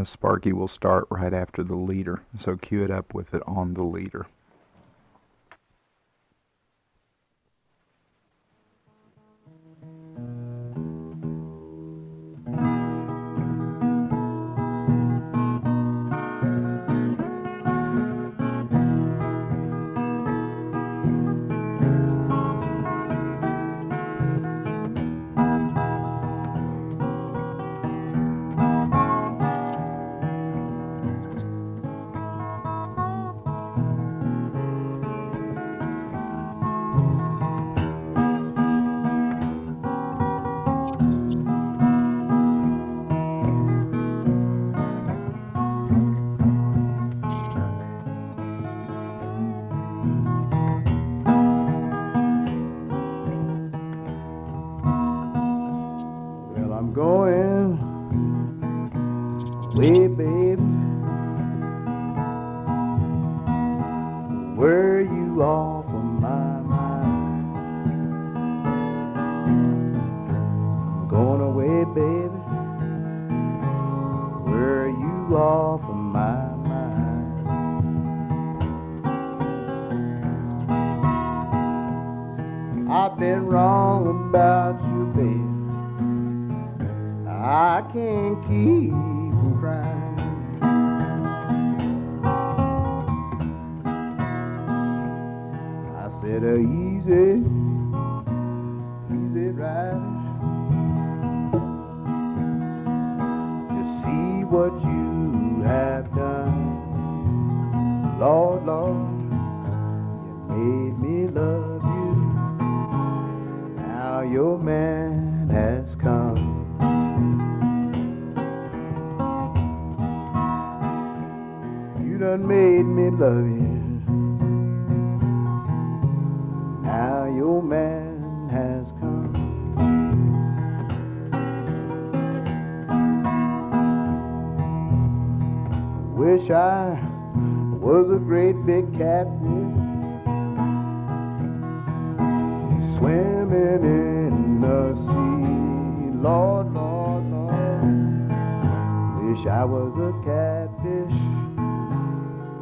Sparky will start right after the leader, so cue it up with it on the leader. Way, baby, where you off of my mind? I'm going away, baby, where you off of my mind? I've been wrong about you, baby. I can't keep from crying. I said, easy, easy ride. Just see what you have done. Lord, Lord, you made me love you. Now your man has come. You done made me love you. Now your man has come. Wish I was a great big catfish swimming in the sea. Lord, Lord, Lord, wish I was a catfish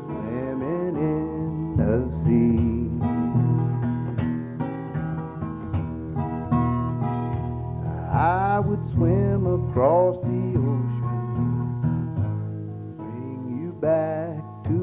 swimming in the sea. I would swim across the ocean, bring you back to me.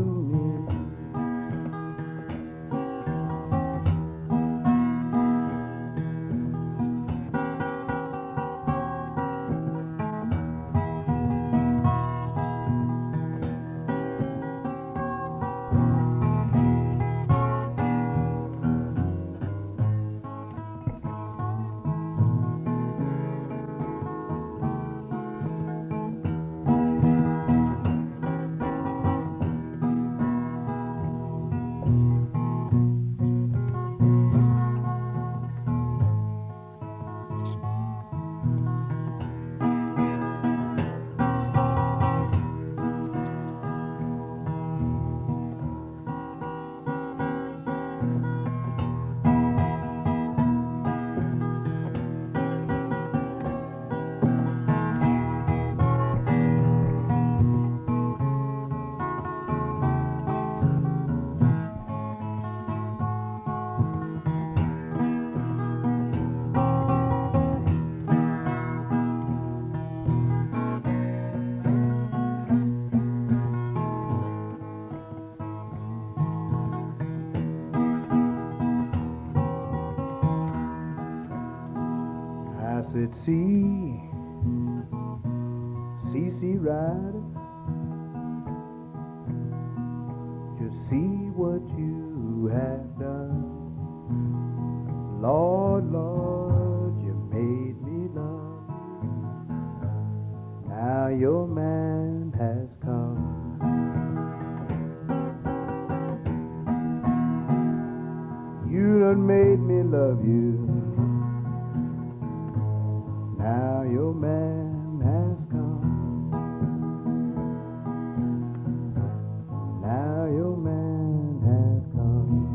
I said, see, rider, just see what you have done. Lord, Lord, you made me love you. Now your man has come. You done made me love you. Now your man has come. Now your man has come.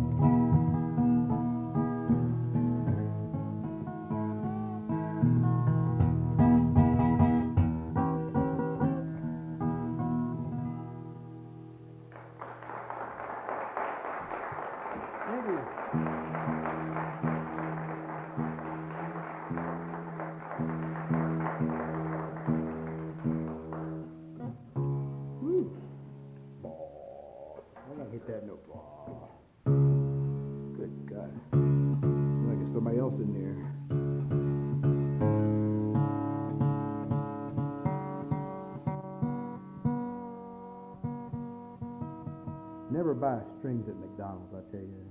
Never buy strings at McDonald's, I tell you.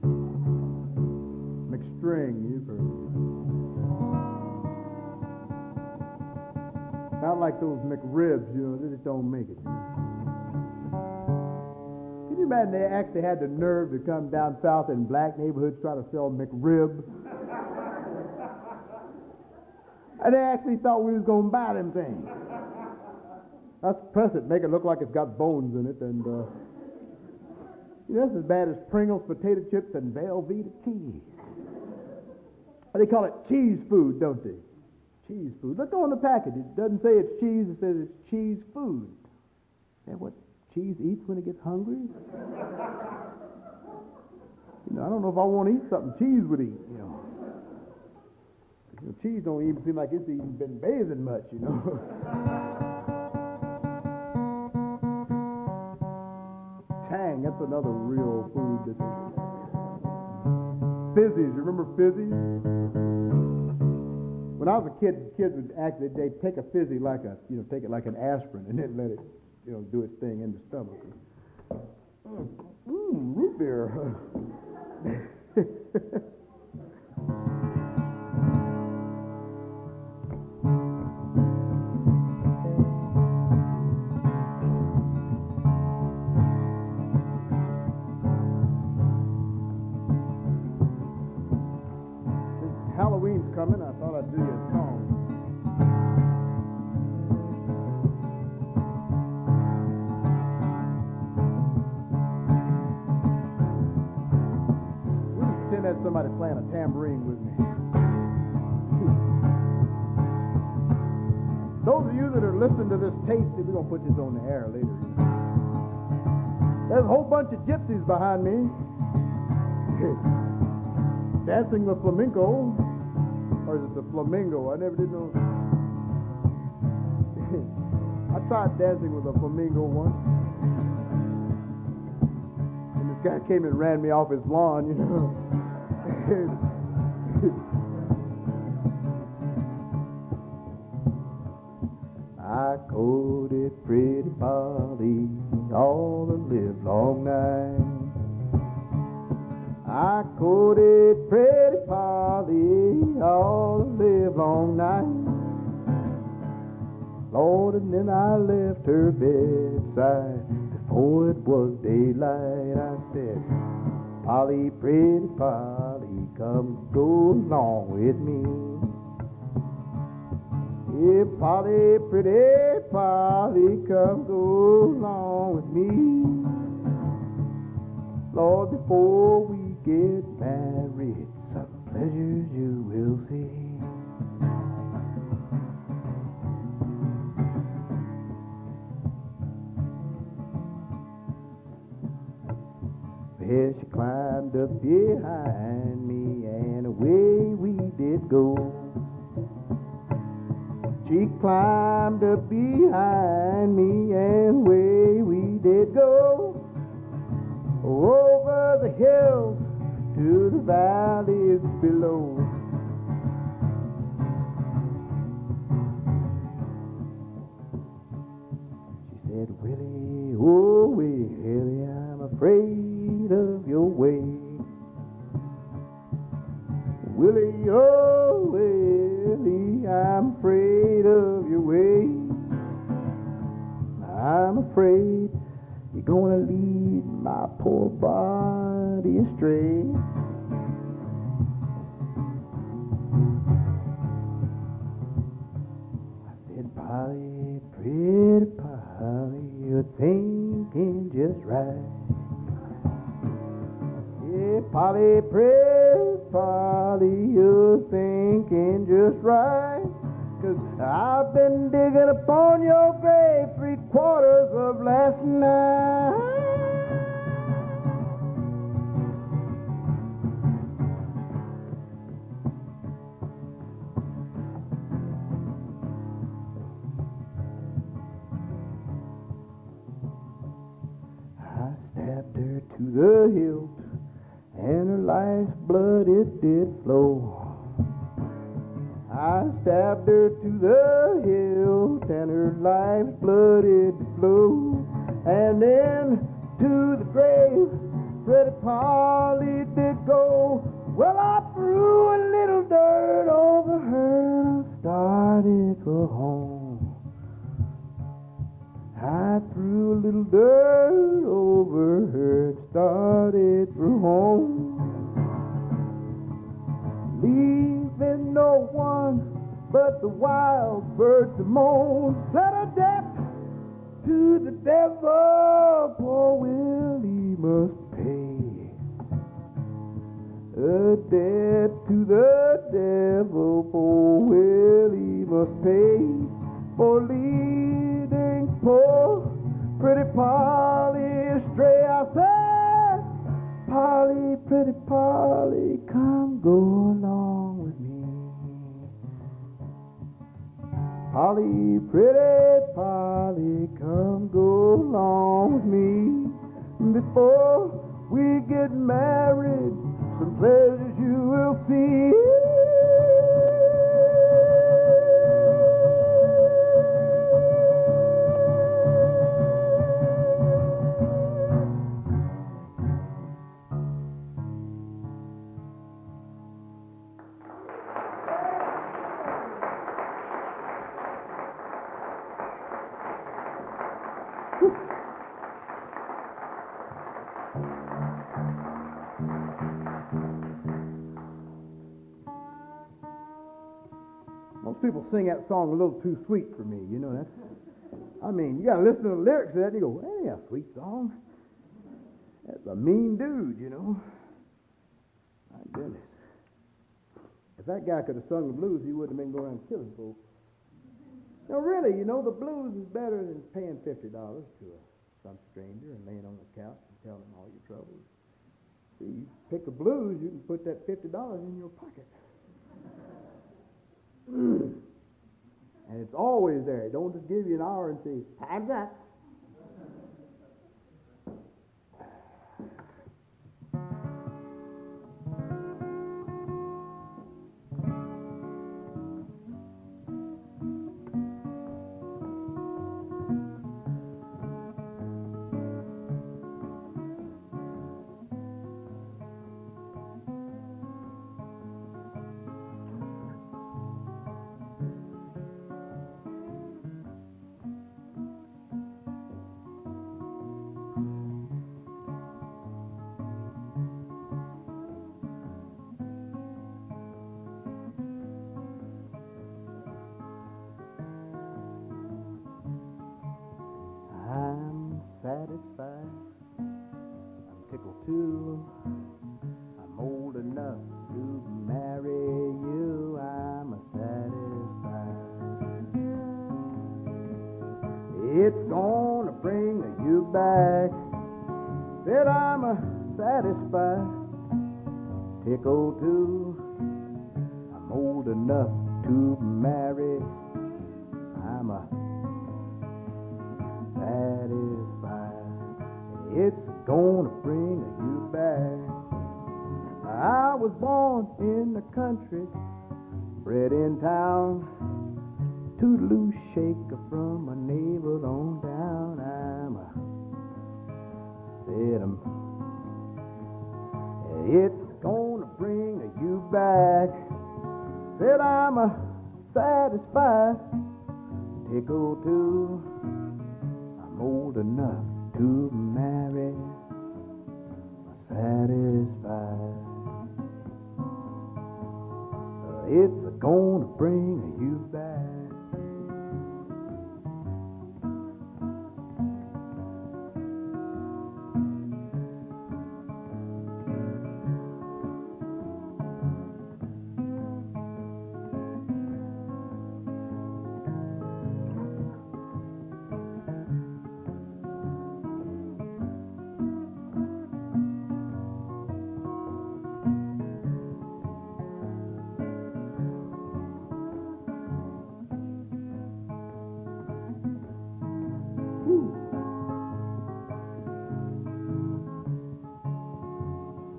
McString, you've heard it. Not like those McRibs, you know, they just don't make it. Can you imagine they actually had the nerve to come down south in black neighborhoods try to sell McRib? And they actually thought we was going to buy them things. Let's press it, make it look like it's got bones in it, and you know, that's as bad as Pringles potato chips and Velveeta cheese. They call it cheese food, don't they? Cheese food. Look on the package. It doesn't say it's cheese, it says it's cheese food. Is that what cheese eats when it gets hungry? You know, I don't know if I want to eat something cheese would eat, you know. You know, cheese don't even seem like it's even been bathing much, you know. Tang, that's another real food that Fizzies, you remember Fizzies? When I was a kid, kids would actually, they'd take a fizzy like a, you know, take it like an aspirin and then let it, you know, do its thing in the stomach. Root beer. Halloween's coming, I thought I'd do you a song. We'll just pretend that's somebody playing a tambourine with me. Those of you that are listening to this tape, we're going to put this on the air later. There's a whole bunch of gypsies behind me. Dancing the flamenco. Or is it the flamingo? I never did know. I tried dancing with a flamingo once. And this guy came and ran me off his lawn, you know. I courted pretty Polly all the live long night. I courted pretty Polly all the live long night. Lord, and then I left her bedside before it was daylight. I said, Polly, pretty Polly, come go along with me. Yeah, Polly, pretty Polly, come go along with me. Lord, before we get married, some pleasures you will see. Well, she climbed up behind me and away we did go. She climbed up behind me and away we did go. Over the hills to the valleys below. She said, Willie, oh Willie, I'm afraid of your way. Willie, oh Willie, I'm afraid of your way. I'm afraid you're gonna lead my poor body astray. I said, Polly, pretty Polly, you're thinking just right. Yeah, Polly, pretty Polly, you're thinking just right. 'Cause I've been digging upon your grave 3/4 of last night. I stabbed her to the hilt, and her life's blood it did flow. I stabbed her to the hilt, and her life's blood it flowed. And then to the grave. Pretty Polly did go. Well, I threw a little dirt over her and started for home. I threw a little dirt over her and started for home. Leaving no one but the wild birds to moan. Said a debt to the devil, poor Willie must pay. A debt to the devil, poor Willie must pay for leading poor pretty Polly astray. I said, Polly, pretty Polly, come go along with me. Polly, pretty Polly, come go along with me. Before we get married, some pleasures you will see. Most people sing that song a little too sweet for me, you know. You got to listen to the lyrics of that and you go, that ain't a sweet song. That's a mean dude, you know. My goodness. If that guy could have sung the blues, he wouldn't have been going around killing folks. No, really, you know, the blues is better than paying $50 to some stranger and laying on the couch and telling him all your troubles. See, you pick the blues, you can put that $50 in your pocket. And it's always there. Don't just give you an hour and say, time's up. Satisfied, I'm tickled too. I'm old enough to marry you. I'm satisfied. It's gonna bring you back. Said I'm satisfied, tickled too. I'm old enough to marry. I'm satisfied. It's gonna bring you back. I was born in the country, bred in town. Toodaloo shaker from my navel on down. It's gonna bring you back. Said I'm satisfied, tickled too. I'm old enough to marry, satisfied. It's gonna bring you back.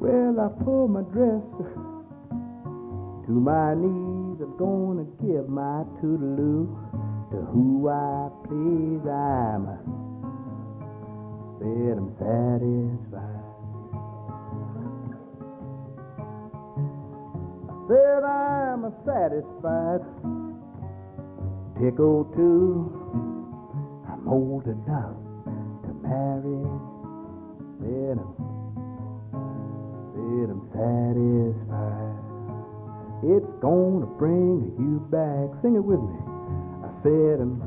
Well, I pull my dress to my knees. I'm gonna give my toodaloo to who I please. I'm said I'm satisfied. Said I'm satisfied, tickled too. I'm old enough to marry. Said I'm satisfied. It's gonna bring you back. Sing it with me. I said I'm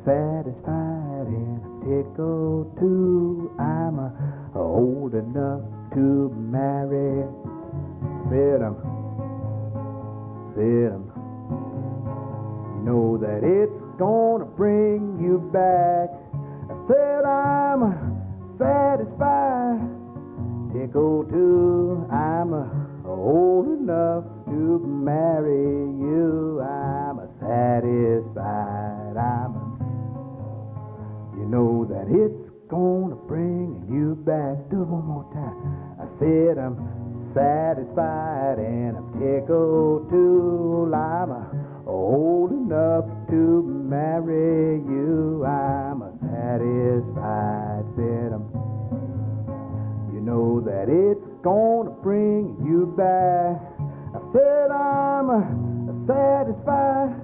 satisfied and I'm tickled too. I'm old enough to marry. Said I'm you know that it's gonna bring you back. I said I'm satisfied, tickled too. I'm old enough to marry you. I'm satisfied. You know that it's gonna bring you back. Do it one more time. I said I'm satisfied and I'm tickled too. I'm old enough to marry you. I'm satisfied. Said you know that it's gonna bring you back. I said I'm satisfied,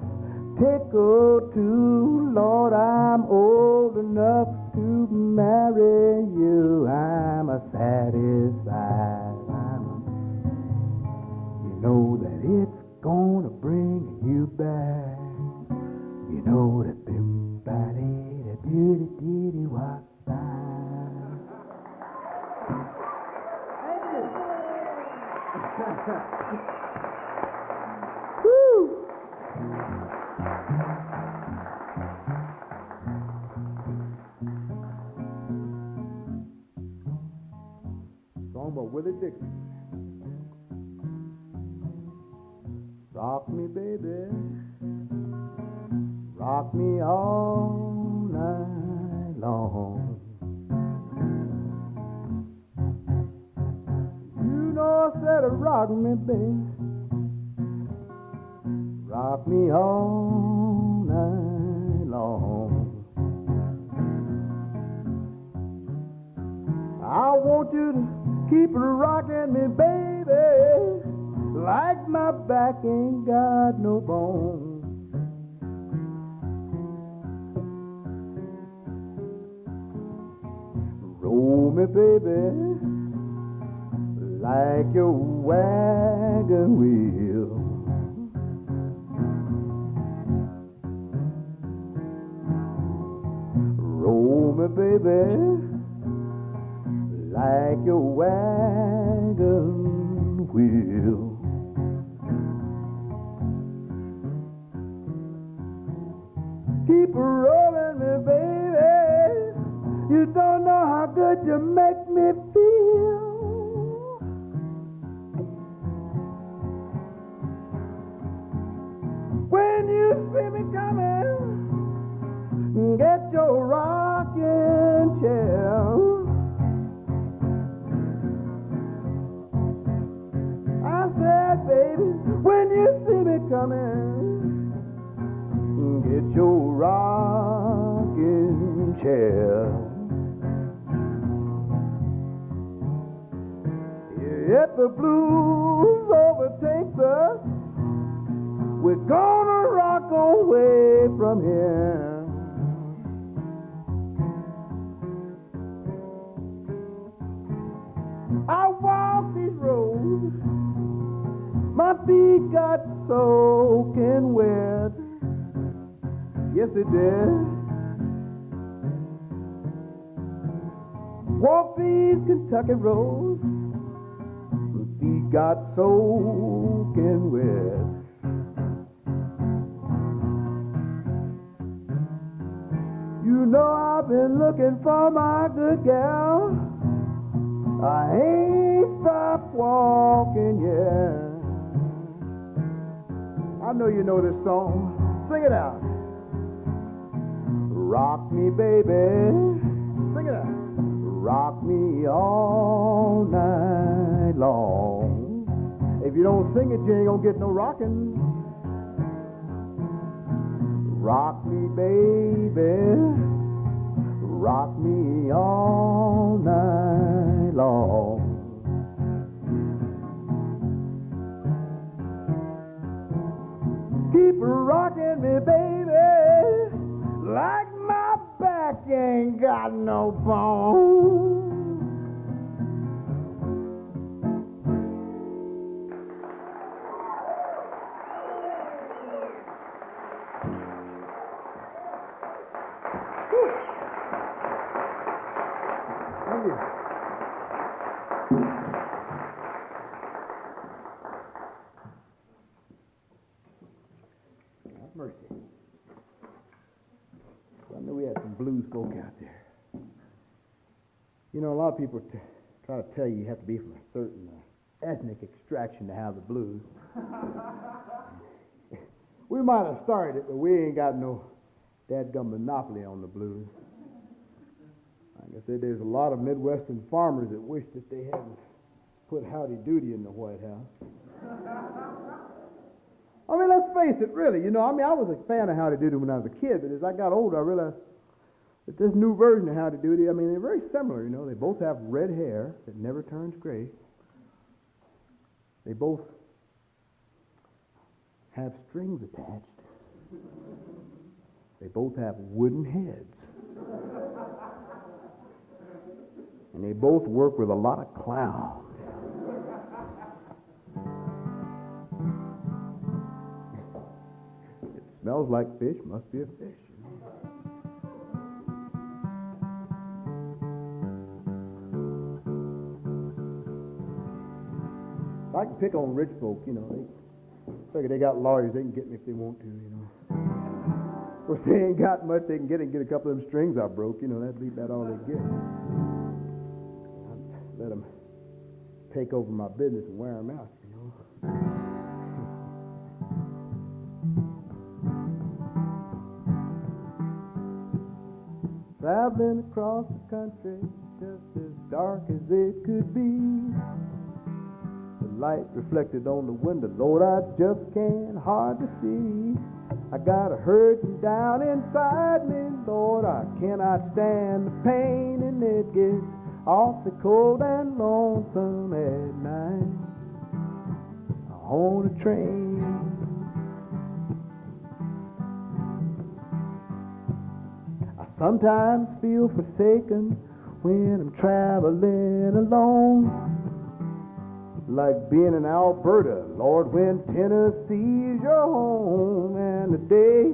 tickled too. Lord, I'm old enough to marry you. I'm satisfied. You know that it's gonna bring you back. You know that bim-body, that beauty-diddy-wop. Woo! Song by Willie Dixon. Rock me, baby, rock me all night long. You know I said rock me, baby, rock me all night long. I want you to keep rocking me, baby, like my back ain't got no bones. Roll me, baby, like your wagon wheel. Roll me, baby, like your wagon wheel. Keep rolling me, baby. You don't know how good you make me feel. When you see me coming, get your rocking chair. I said, baby, when you see me coming, get your rocking chair. If the blues overtakes us, we're gonna rock away from here. I walk these roads, my feet got soaking wet. Yes, it did. Walk these Kentucky roads, my feet got soaking wet. You know I've been looking for my good gal. I ain't stopped walking yet. I know you know this song. Sing it out. Rock me, baby. Sing it out. Rock me all night long. If you don't sing it, you ain't gonna get no rockin'. Rock me, baby. Rock me all like you ain't got no bone. Thank you. Have mercy. I knew we had some blues folk out there. You know, a lot of people try to tell you have to be from a certain ethnic extraction to have the blues. We might have started it, but we ain't got no dadgum monopoly on the blues. Like I said, there's a lot of Midwestern farmers that wish that they hadn't put Howdy Doody in the White House. I mean, let's face it, really. You know, I was a fan of Howdy Doody when I was a kid, but as I got older, I realized that this new version of Howdy Doody, they're very similar, you know. They both have red hair that never turns gray. They both have strings attached. They both have wooden heads. And they both work with a lot of clowns. It smells like fish, must be a fish. I can pick on rich folk, you know. They figure they got lawyers, they can get me if they want to, you know. If they ain't got much, they can get a couple of them strings I broke, you know. That'd be about all they get. I'd let them take over my business and wear them out, you know. Traveling across the country, just as dark as it could be. The light reflected on the window, Lord, I just can't hard to see. I got a hurting down inside me, Lord, I cannot stand the pain, and it gets awfully cold and lonesome at night on a train. I sometimes feel forsaken when I'm traveling alone, like being in Alberta, Lord, when Tennessee's your home. And the day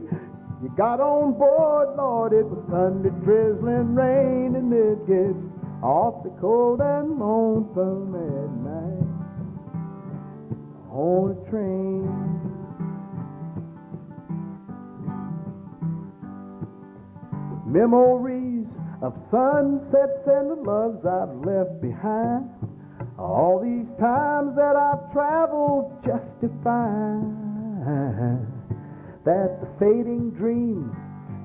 you got on board, Lord, it was Sunday drizzling rain, and it gets awfully cold and lonesome at night on a train. Memories of sunsets and the loves I've left behind, all these times that I've traveled just to find that the fading dreams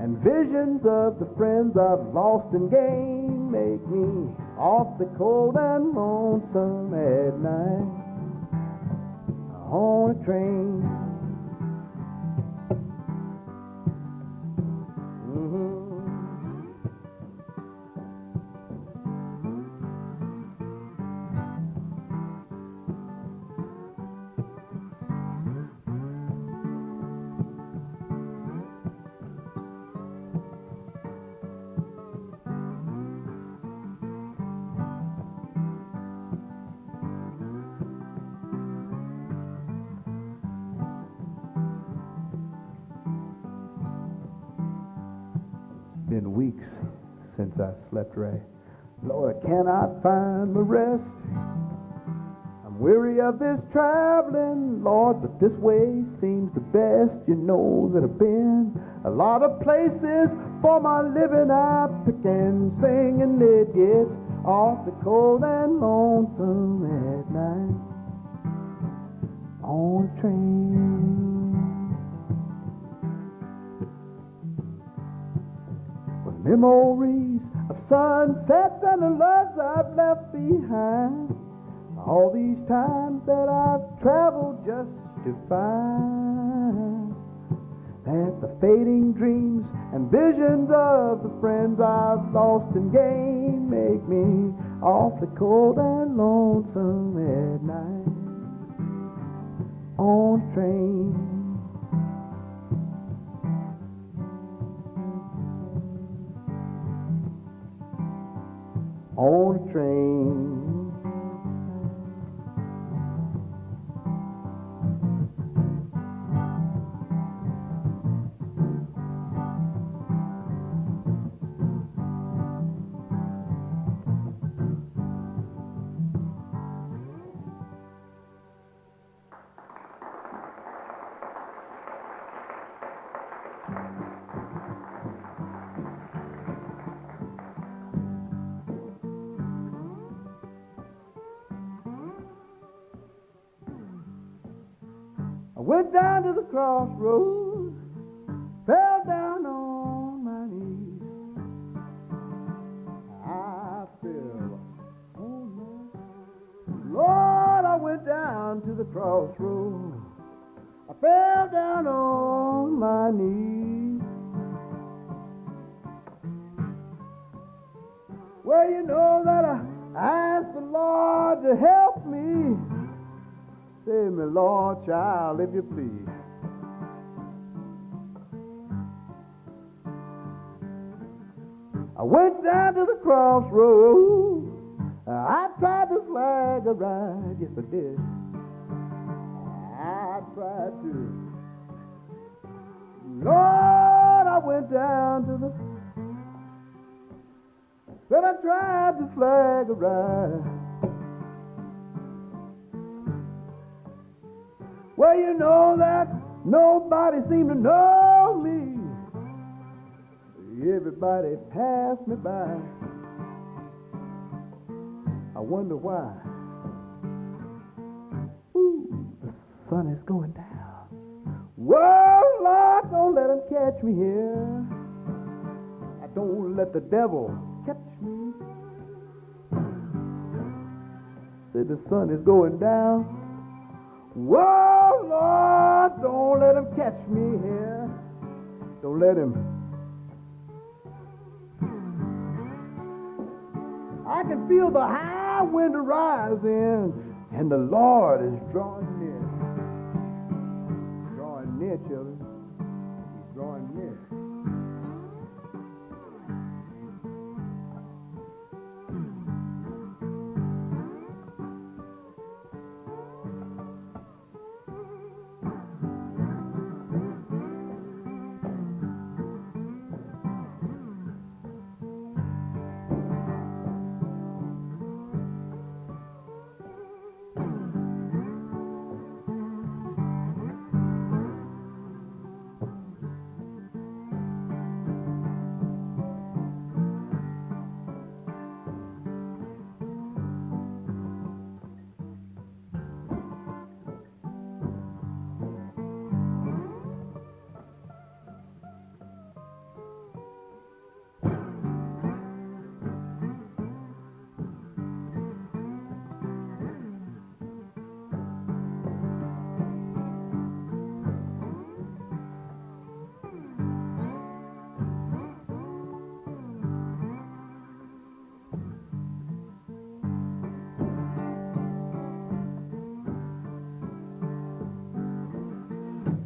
and visions of the friends I've lost and gained make me awfully cold and lonesome at night on a train. Been weeks since I slept right. Lord, I cannot find my rest. I'm weary of this traveling, Lord, but this way seems the best. You know that I've been a lot of places for my living. I pick and sing, and it gets awfully cold and lonesome at night on a train. Memories of sunsets and the loves I've left behind, all these times that I've traveled just to find that the fading dreams and visions of the friends I've lost and gained make me awfully cold and lonesome at night on a train. on the train. I went down to the crossroads, fell down on my knees. I fell on my Lord, I went down to the crossroads. I fell down on my knees. Well, you know that I asked the Lord to help me. Save me, Lord, child, if you please. I went down to the crossroads. I tried to flag a ride, yes I did. I tried to. Lord, I went down to the. But I tried to flag a ride. Well, you know that nobody seemed to know me. Everybody passed me by. I wonder why. Ooh, the sun is going down. Well, Lord, don't let him catch me here. I don't let the devil catch me. Say the sun is going down. Whoa, Lord, don't let him catch me here. Don't let him. I can feel the high wind rising, and the Lord is drawing near. Drawing near, children. He's drawing near.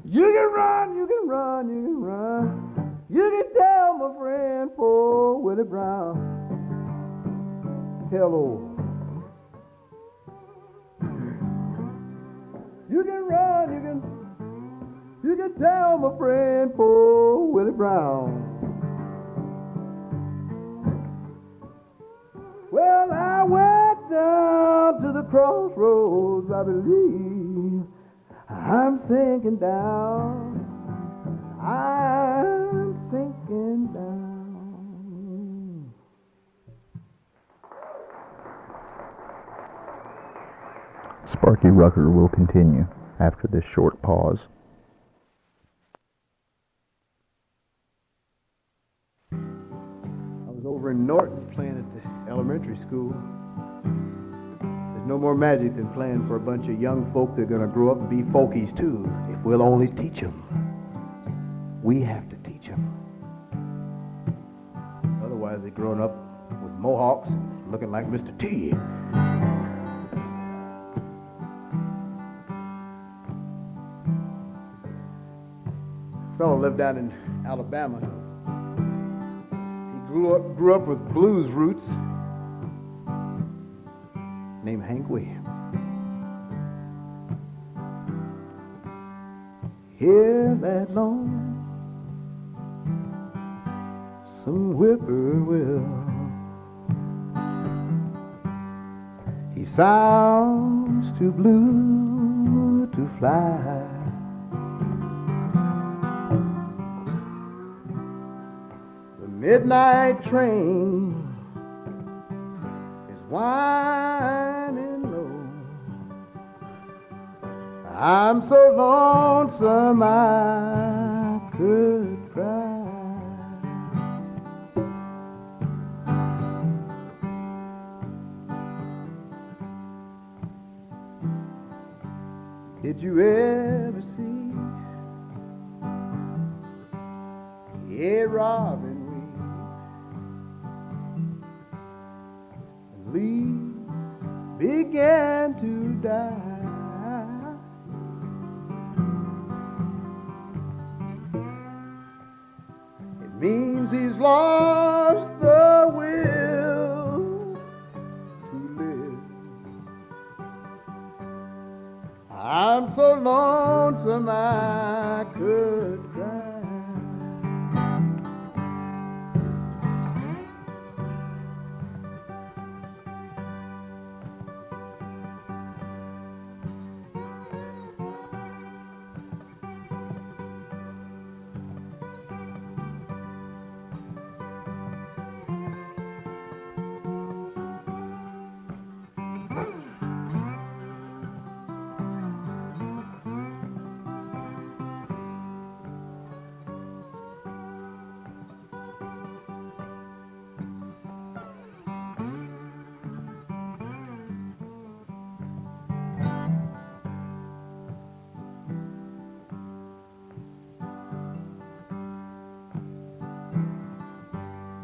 You can run, you can run, you can run. You can tell my friend poor Willie Brown. Hello. You can run, you can tell my friend poor Willie Brown. Well, I went down to the crossroads, I believe. I'm sinking down. I'm sinking down. Sparky Rucker will continue after this short pause. I was over in Norton playing at the elementary school. There's no more magic than playing for a bunch of young folk that are going to grow up and be folkies too, if we'll only teach them. We have to teach them. Otherwise, they're growing up with mohawks and looking like Mr. T. A fellow lived down in Alabama. He grew up with blues roots. named Hank Williams. Hear that lonesome whippoorwill. He sounds too blue to fly. The midnight train is whining low. I'm so lonesome I could cry. Did you ever see a robin weep and leaves began to die? It means he's lost the will to live. I'm so lonesome I could cry.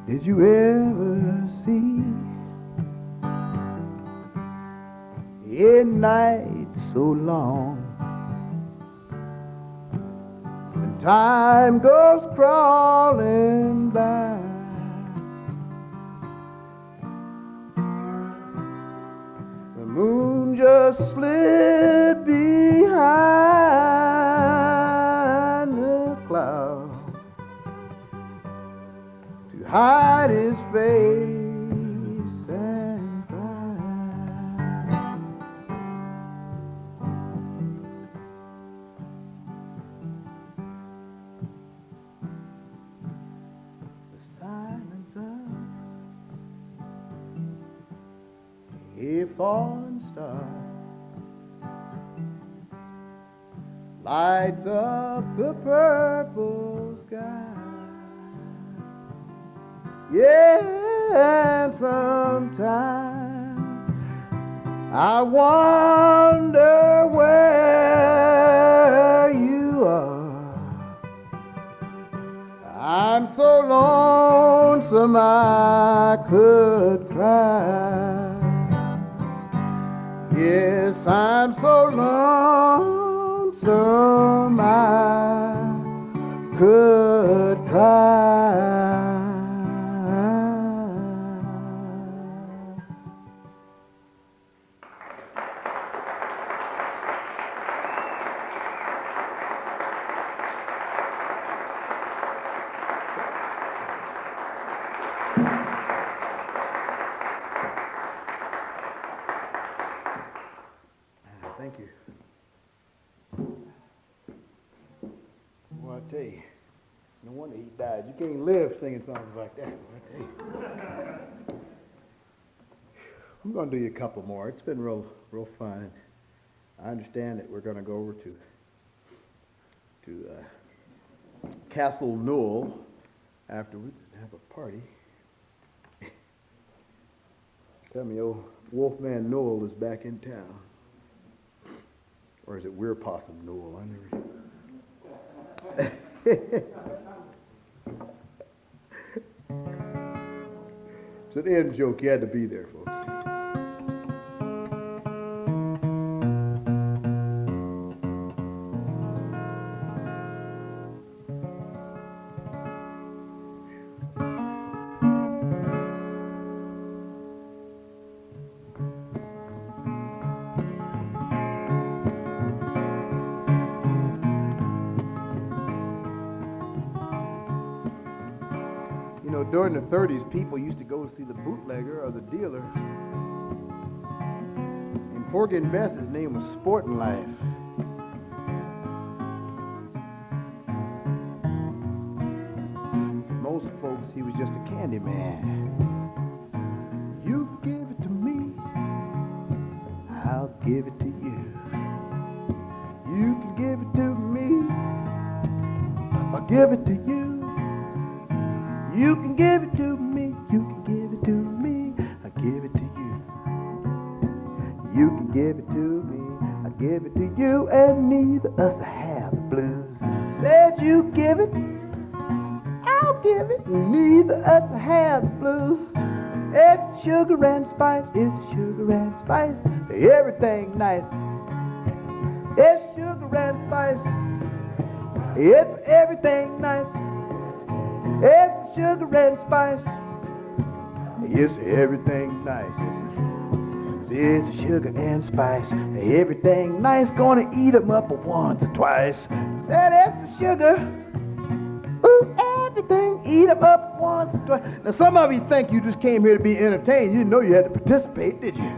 Did you ever see a night so long when time goes crawling by? The moon just slid behind the cloud to hide his face and cry. The silence of a fallen star lights up the purple sky. Yeah, and sometimes I wonder where you are. I'm so lonesome I could cry. Yes, I'm so lonesome I could cry. Thank you. Well, I tell you, no wonder he died. You can't live singing songs like that. I tell you. I'm going to do you a couple more. It's been real fun. I understand that we're going to go over to Castle Newell afterwards and have a party. Tell me, old Wolfman Newell is back in town. Or is it Weir Possum Newell? I never. It's an end joke. You had to be there, folks. during the 30s, people used to go see the bootlegger or the dealer. In Porgy and Bess, his name was Sporting Life. Most folks, he was just a Candyman. You give it to me, I'll give it to you. You can give it to me, I'll give it to you. You can give it to me, you can give it to me, I'll give it to you. You can give it to me, I'll give it to you, and neither us have the blues. Said you give it, I'll give it, neither us have the blues. It's sugar and spice, it's sugar and spice, everything nice. It's sugar and spice, it's everything nice. It's sugar and spice, it's everything nice. It's sugar and spice, everything nice. Gonna eat 'em up once or twice. Said it's the sugar, ooh, everything, eat 'em up once or twice. Now some of you think you just came here to be entertained. You didn't know you had to participate, did you?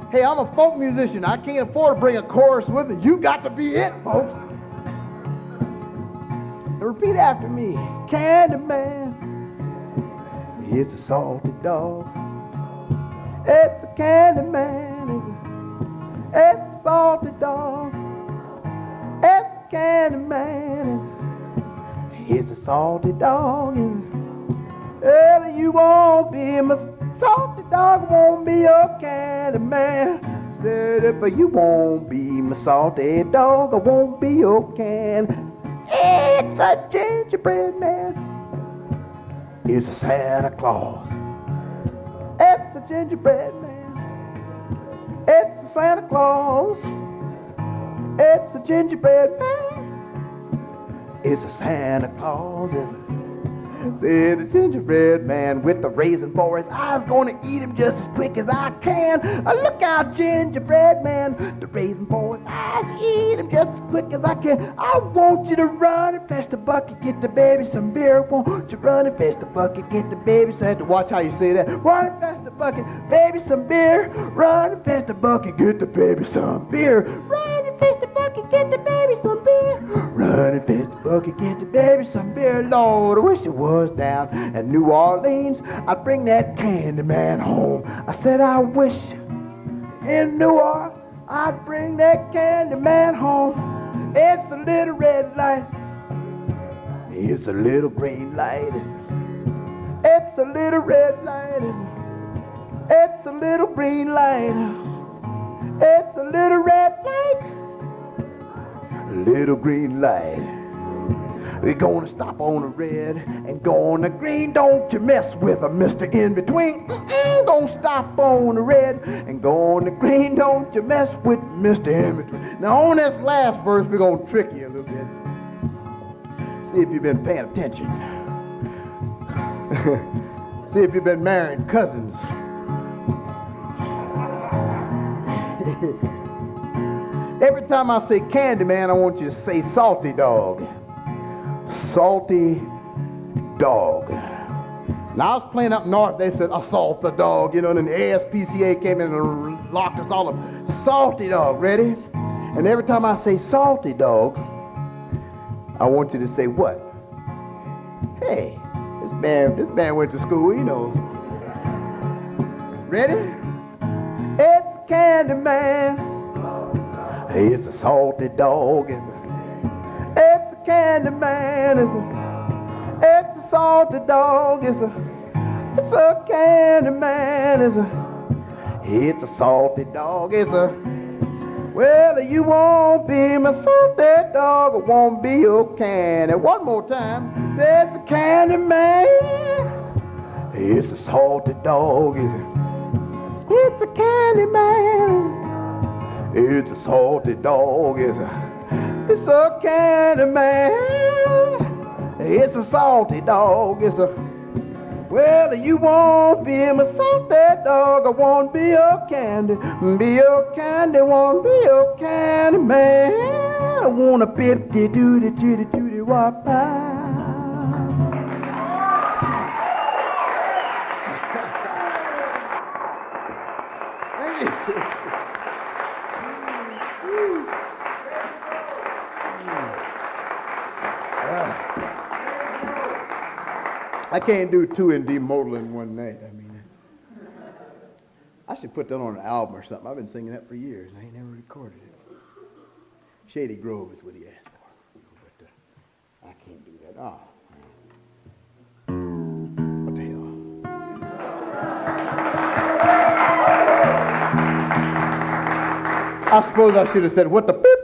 Hey, I'm a folk musician. I can't afford to bring a chorus with me. You got to be it, folks. Now repeat after me. Candyman, it's a salty dog. It's a Candyman, it's a salty dog. It's a Candyman, it's a salty dog. Well, you won't be my salty dog, won't be your Candyman. Said if you won't be my salty dog, I won't be your can. It's a gingerbread man, it's a Santa Claus. It's a gingerbread man, it's a Santa Claus. It's a gingerbread man, it's a Santa Claus. It's a gingerbread man with the raisin for his eyes, gonna eat him just as quick as I can. Look out, gingerbread man, the raisin for his eyes, eat him just as quick as I can. I want you to run and fetch the bucket, get the baby some beer. Won't you run and fetch the bucket, get the baby some... I have to watch how you say that. Run and fetch the bucket, baby some beer. Run and fetch the bucket, get the baby some beer. Run and fetch the bucket, get the baby some beer. Run and fetch the bucket, get the baby some beer. Lord, I wish it was down at New Orleans, I'd bring that Candyman home. I said I wish in New Orleans I'd bring that Candyman home. It's a little red light, it's a little green light. It's a little red light, it's a little green light. It's a little red light, little green light. We're gonna stop on the red and go on the green. Don't you mess with a Mr. In Between. Gonna stop on the red and go on the green. Don't you mess with Mr. In Between. Now on this last verse, we're gonna trick you a little bit. See if you've been paying attention. See if you've been marrying cousins. Every time I say Candyman, I want you to say salty dog. Salty dog. Now I was playing up north, they said assault the dog, you know, and then the ASPCA came in and locked us all up. Salty dog, ready? And every time I say salty dog, I want you to say what? Hey, this man went to school, you know. Ready? It's a Candyman. Hey, it's a salty dog. It's a Candyman. It's a salty dog. It's a Candyman. It's a salty dog. Well, you won't be my salty dog. I won't be your candy. One more time. It's a Candyman. It's a salty dog. It's a Candyman. It's a salty dog. It's a Candyman. It's a salty dog. Well, you won't be my salty dog. I won't be your candy. Be your candy, won't be your candy man. I want a pip-de-doo-de-doo-de-doo-de-wop. I can't do two in D modal in one night. I mean, I should put that on an album or something. I've been singing that for years, and I ain't never recorded it. Shady Grove is what he asked for. But I can't do that. Oh. What the hell? I suppose I should have said, what the pip?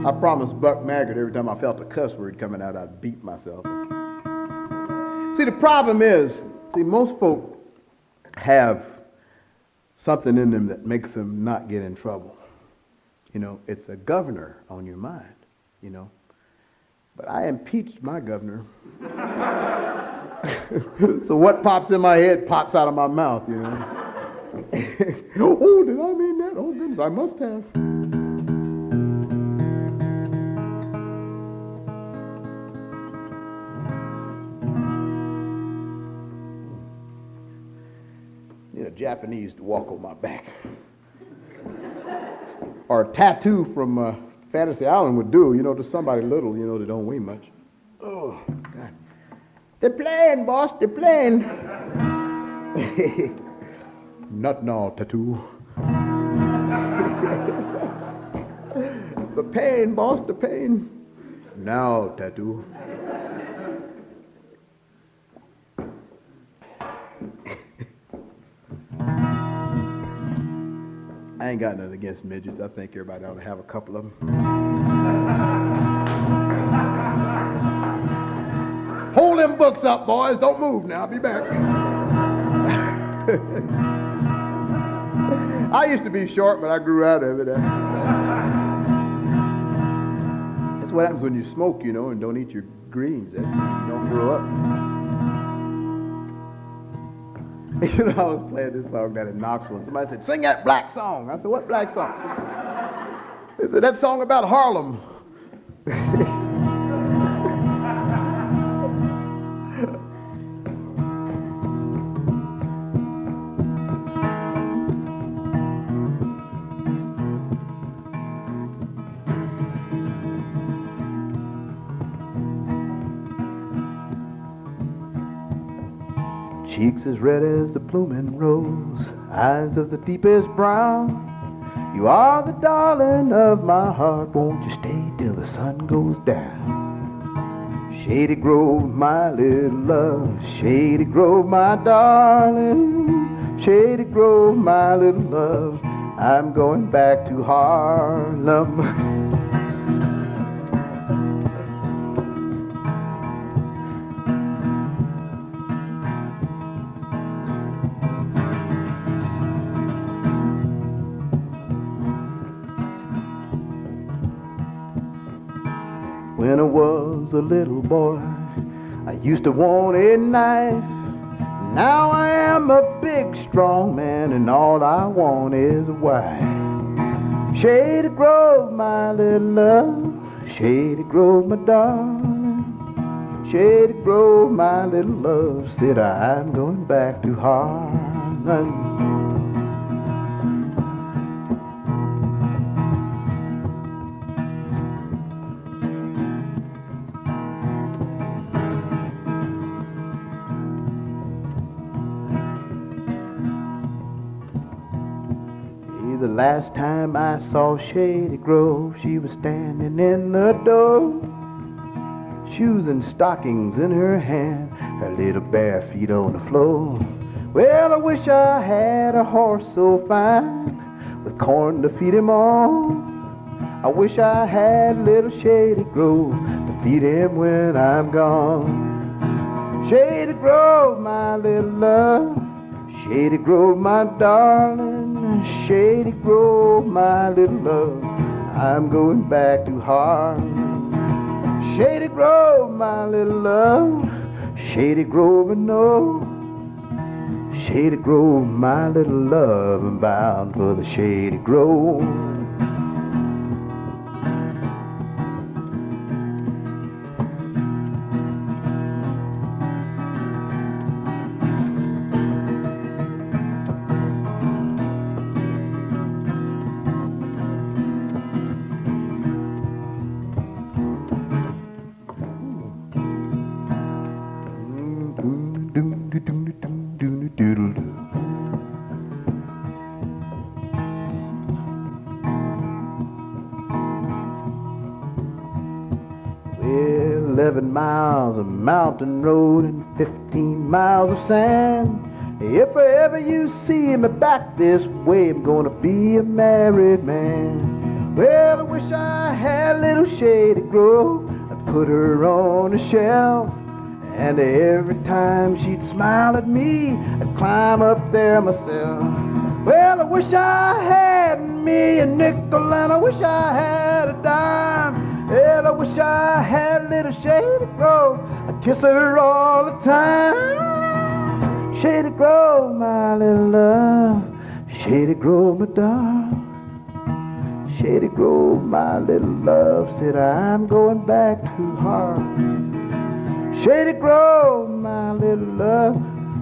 I promised Buck Maggart every time I felt a cuss word coming out, I'd beat myself. See, the problem is, most folk have something in them that makes them not get in trouble. You know, it's a governor on your mind, you know. But I impeached my governor. So what pops in my head pops out of my mouth, you know. Oh, did I mean that? Oh, goodness, I must have. Japanese to walk on my back. Or a tattoo from Fantasy Island would do, you know, to somebody little, you know, that don't weigh much. Oh, God. They're playing, boss, they're playing. Not now, tattoo. The pain, boss, the pain. Now, tattoo. I ain't got nothing against midgets. I think everybody ought to have a couple of them. Hold them books up, boys. Don't move now. I'll be back. I used to be short, but I grew out of it. That's what happens when you smoke, you know, and don't eat your greens. You don't grow up. You know, I was playing this song down in Knoxville, and somebody said, sing that black song. I said, what black song? They said, that song about Harlem. Cheeks as red as the blooming rose, eyes of the deepest brown. You are the darling of my heart, won't you stay till the sun goes down? Shady Grove, my little love, Shady Grove, my darling, Shady Grove, my little love, I'm going back to Harlem. When I was a little boy, I used to want a knife. Now I am a big, strong man, and all I want is a wife. Shady Grove, my little love, Shady Grove, my darling, Shady Grove, my little love, said I'm going back to Harlem. The last time I saw Shady Grove, she was standing in the door, shoes and stockings in her hand, her little bare feet on the floor. Well, I wish I had a horse so fine, with corn to feed him on. I wish I had little Shady Grove to feed him when I'm gone. Shady Grove, my little love, Shady Grove, my darling, Shady Grove, my little love, I'm going back to Harlem. Shady Grove, my little love, Shady Grove, I know. Shady Grove, my little love, I'm bound for the Shady Grove. 7 miles of mountain road and 15 miles of sand. If ever you see me back this way, I'm gonna be a married man. Well, I wish I had a little Shady Grove. I'd put her on a shelf, and every time she'd smile at me, I'd climb up there myself. Well, I wish I had me a nickel, and I wish I had a dime. Well, I wish I had a little Shady Grove. I'd kiss her all the time. Shady Grove, my little love. Shady Grove, my darling. Shady Grove, my little love. Said I'm going back to Harlem. Shady Grove, my little love.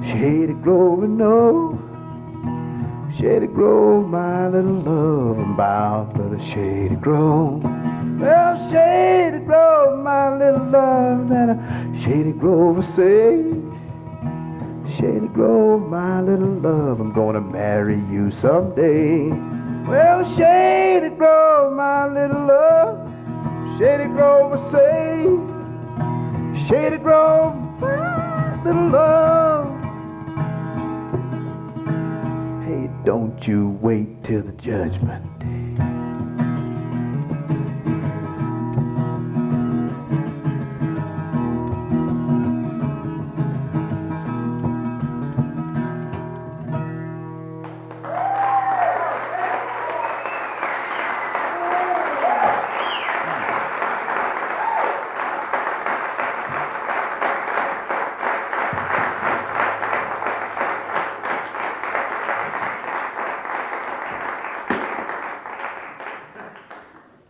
Shady Grove, no. Shady Grove, my little love. I'm bound for the Shady Grove. Well, Shady Grove, my little love. That Shady Grove will say. Shady Grove, my little love, I'm gonna marry you someday. Well, Shady Grove, my little love, Shady Grove will say, Shady Grove, my little love. Hey, don't you wait till the judgment day.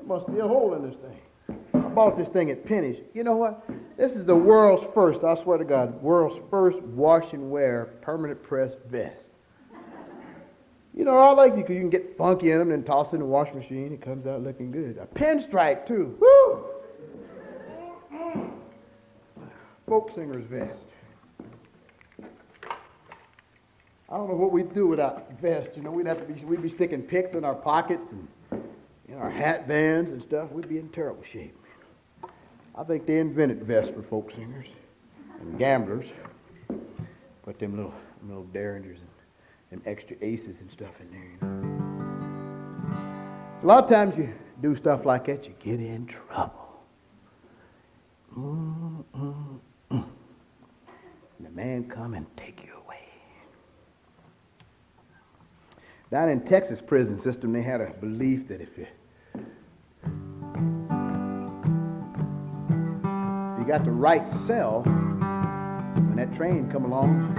Must be a hole in this thing. I bought this thing at Penny's. You know what? This is the world's first, I swear to God, world's first wash and wear permanent press vest. You know, I like it because you can get funky in them and toss it in the washing machine. It comes out looking good. A pinstripe, too. Woo! Folk singer's vest. I don't know what we'd do without vest. You know, we'd be sticking picks in our pockets and our hat bands and stuff. We'd be in terrible shape. I think they invented vests for folk singers and gamblers. Put them little derringers and them extra aces and stuff in there. You know. A lot of times you do stuff like that, you get in trouble. And the man come and take you away. Down in Texas prison system, they had a belief that if you got the right cell, when that train come along,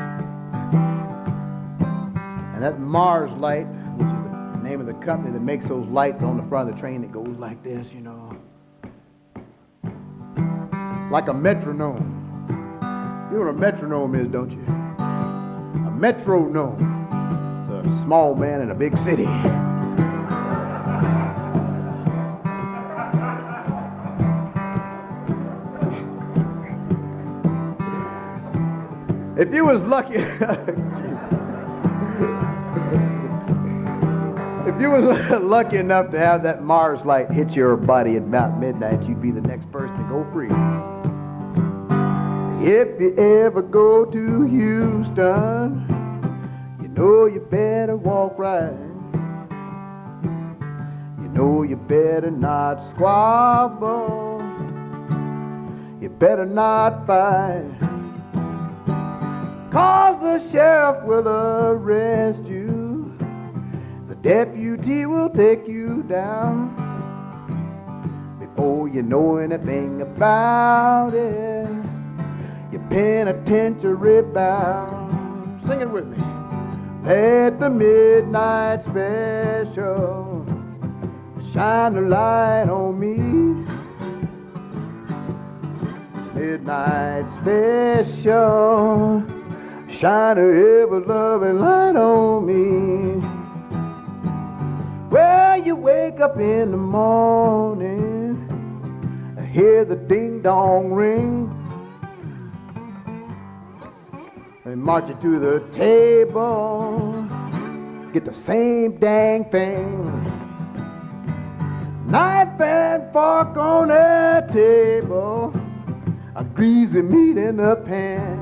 and that Mars light, which is the name of the company that makes those lights on the front of the train that goes like this, you know, like a metronome. You know what a metronome is, don't you? A metronome. It's a small man in a big city. If you was lucky, if you was lucky enough to have that Mars light hit your body at about midnight, you'd be the next person to go free. If you ever go to Houston, you know you better walk right. You know you better not squabble. You better not fight. 'Cause the sheriff will arrest you. The deputy will take you down. Before you know anything about it, you're penitentiary bound. Sing it with me. At the midnight special, shine a light on me. Midnight special, shine a ever-loving light on me. Well, you wake up in the morning, hear the ding-dong ring, and march you to the table, get the same dang thing. Knife and fork on the table, a greasy meat in the pan.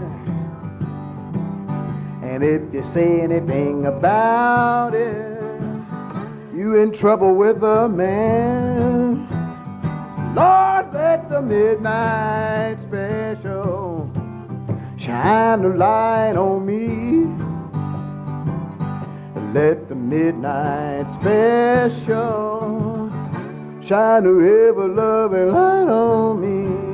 And if you say anything about it, you in trouble with a man. Lord, let the midnight special shine a light on me. Let the midnight special shine a ever-loving light on me.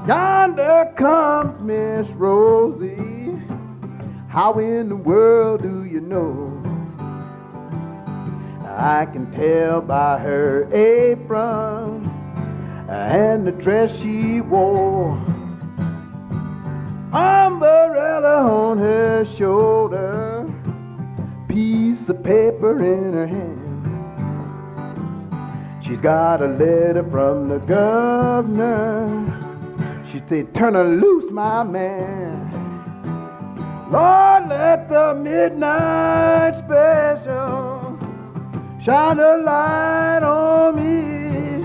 Yonder comes Miss Rosie. How in the world do you know? I can tell by her apron and the dress she wore. Umbrella on her shoulder, piece of paper in her hand. She's got a letter from the governor. She said, turn her loose, my man. Lord, let the midnight special shine a light on me.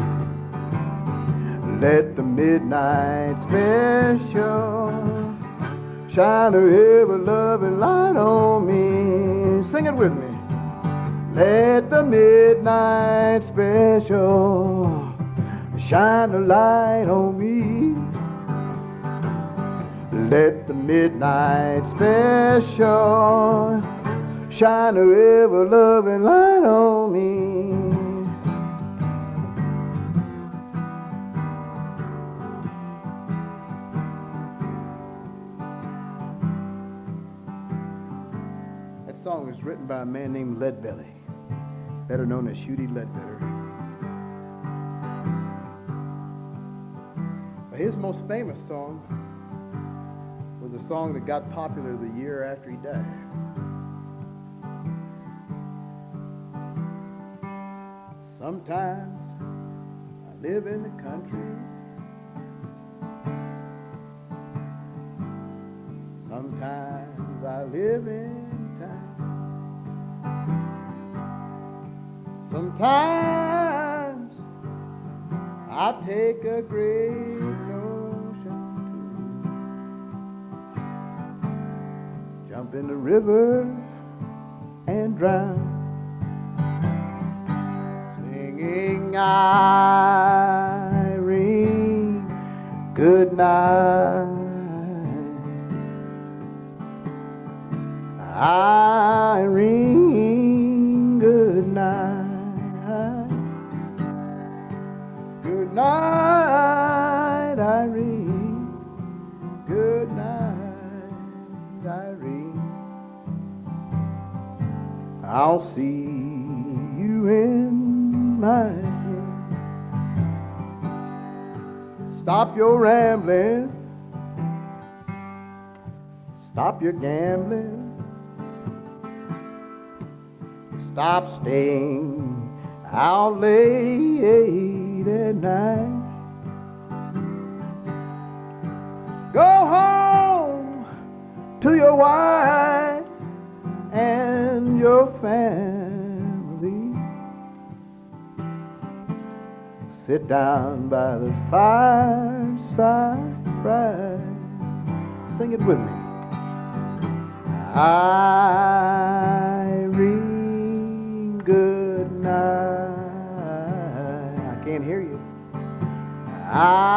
Let the midnight special shine a ever-loving light on me. Sing it with me. Let the midnight special shine a light on me. Let the midnight special shine a ever-loving light on me. That song is written by a man named Leadbelly, better known as Shooty Ledbetter. But his most famous song was a song that got popular the year after he died. Sometimes I live in the country. Sometimes I live in town. Sometimes I take a great notion to jump in the river and drown. Singing Irene, good night. Irene, good night. Good night, Irene. Good night, Irene. I'll see you in my dream. Stop your rambling. Stop your gambling. Stop staying out late at night. Go home to your wife and your family. Sit down by the fireside, cry. Sing it with me. Irene, good night. I can't hear you. Irene,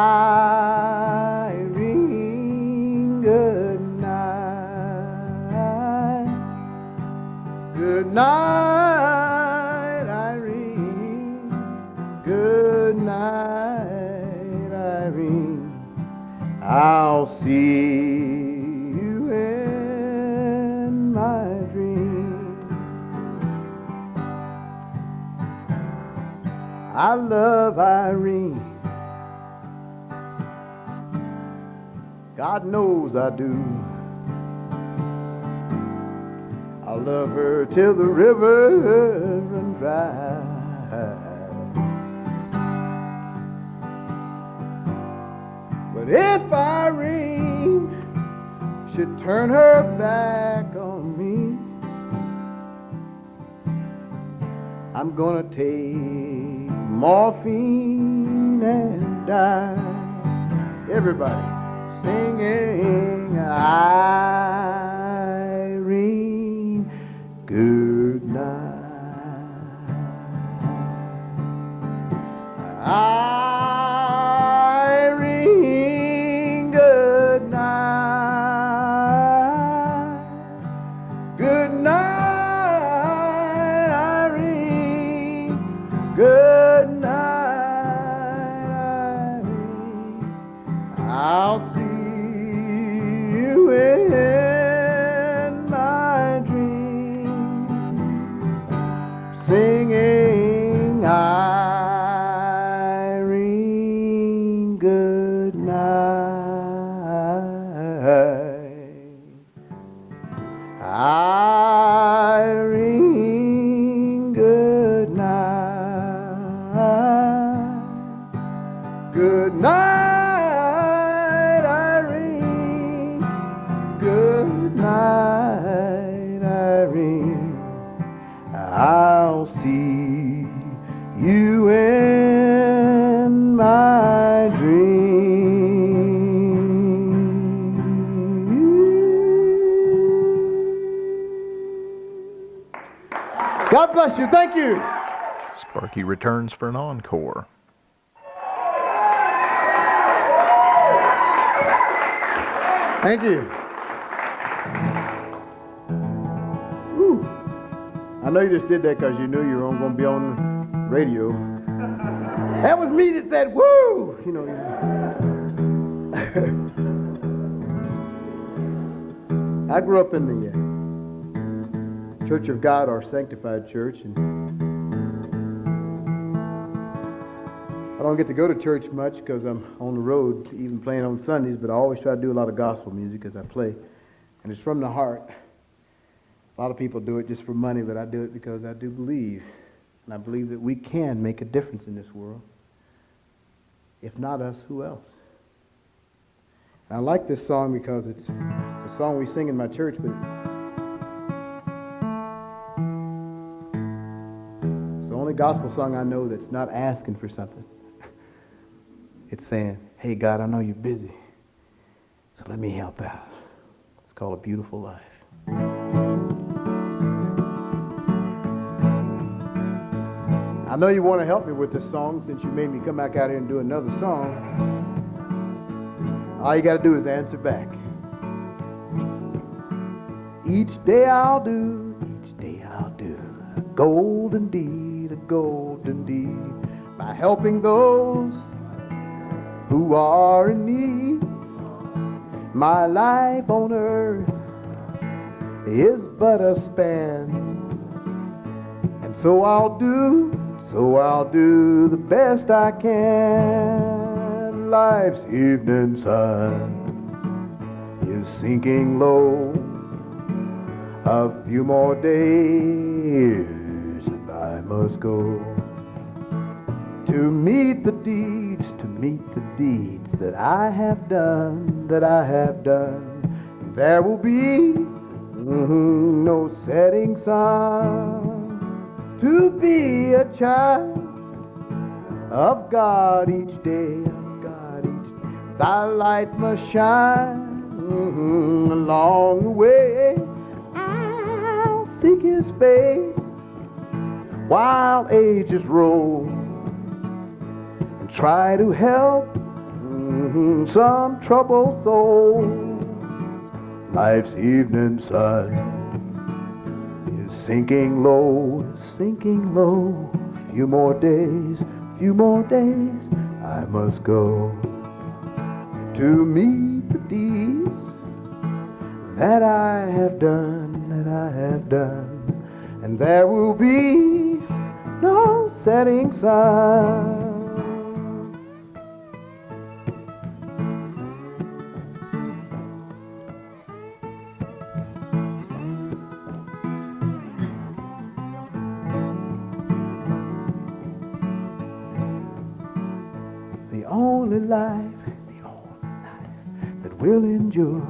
good night. Good night, Irene. Good night, Irene. I'll see you in my dream. I love Irene. God knows I do. I love her till the river runs dry. But if Irene should turn her back on me, I'm gonna take morphine and die. Everybody singing Irene, good night. Irene, good night. Good night, Irene. Good night, Irene. I'll see you in my dream, singing Irene, good night. Irene, good night. Good night, Irene. Good night, Irene. I'll see you in my dream. God bless you. Thank you. Sparky returns for an encore. Thank you. Woo. I know you just did that because you knew you were going to be on the radio. That was me that said, woo! You know. I grew up in the Church of God, our sanctified church, and I don't get to go to church much because I'm on the road, even playing on Sundays, but I always try to do a lot of gospel music as I play, and it's from the heart. A lot of people do it just for money, but I do it because I do believe, and I believe that we can make a difference in this world. If not us, who else? And I like this song because it's a song we sing in my church, but it's the only gospel song I know that's not asking for something. It's saying, hey, God, I know you're busy, so let me help out. It's called A Beautiful Life. I know you want to help me with this song since you made me come back out here and do another song. All you got to do is answer back. Each day I'll do a golden deed, by helping those who are in need. My life on earth is but a span, and so I'll do the best I can. Life's evening sun is sinking low. A few more days and I must go to meet the deeds that I have done, There will be no setting sun, to be a child of God each day, Thy light must shine along the way. I'll seek His face while ages roll, and try to help some troubled soul. Life's evening sun is sinking low. Few more days, I must go to meet the deeds that I have done, and there will be no setting sun. will endure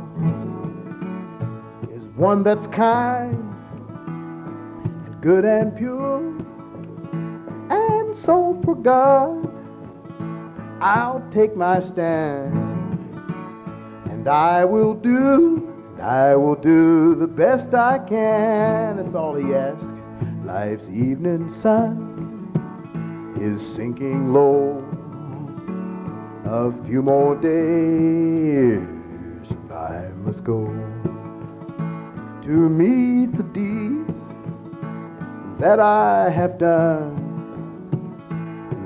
is one that's kind and good and pure. And so for God, I'll take my stand, and I will do the best I can. That's all he asks. Life's evening sun is sinking low. A few more days and I must go to meet the deeds that I have done.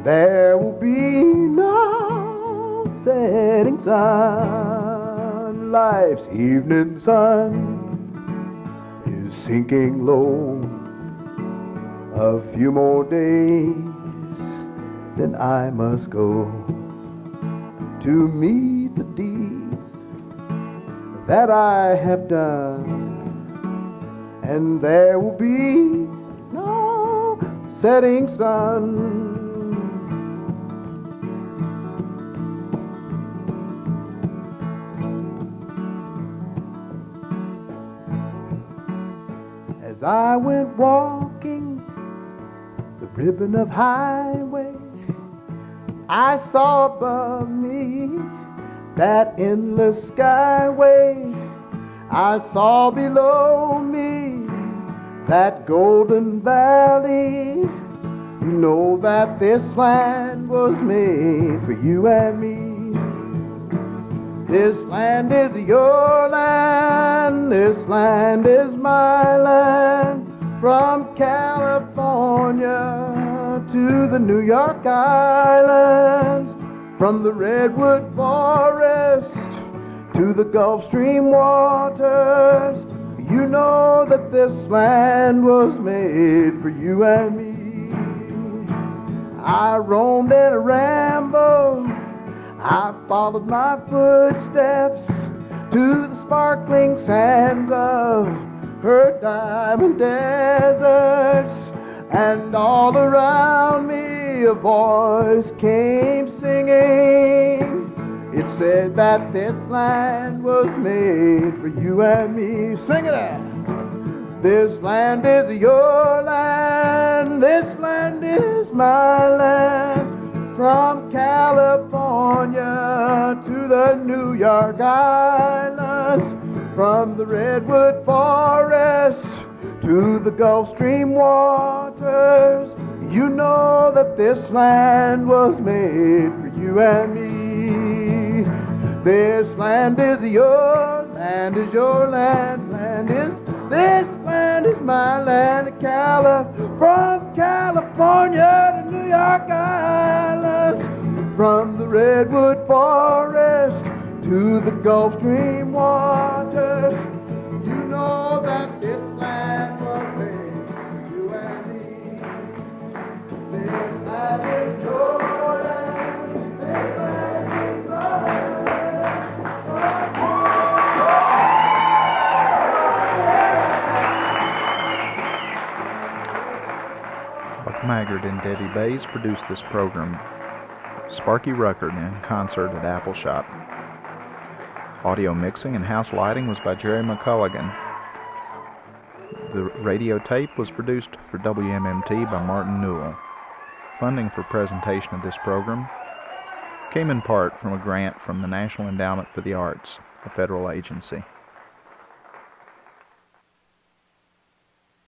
There will be no setting sun. Life's evening sun is sinking low. A few more days, then I must go to meet the deeds that I have done. And there will be no setting sun. As I went walking the ribbon of highway, I saw above me that endless skyway. I saw below me that golden valley. You know that this land was made for you and me. This land is your land, this land is my land. From California to the New York Islands, from the redwood forest to the Gulf Stream waters, you know that this land was made for you and me. I roamed and I rambled, I followed my footsteps to the sparkling sands of her diamond deserts, and all around me a voice came singing. It said that this land was made for you and me. Sing it out. This land is your land, this land is my land. From California to the New York Islands, from the redwood forest to the Gulf Stream waters, you know that this land was made for you and me. This land is your land, is your land, this land is my land. From California to New York Islands, from the redwood forest to the Gulf Stream waters, you know that this land was made for you and me. This land is your land, this land is my Buck Maggart and Debbie Bays produced this program. Sparky Rucker in concert at Appalshop. Audio mixing and house lighting was by Jerry McCulligan. The radio tape was produced for WMMT by Martin Newell. Funding for presentation of this program came in part from a grant from the National Endowment for the Arts, a federal agency.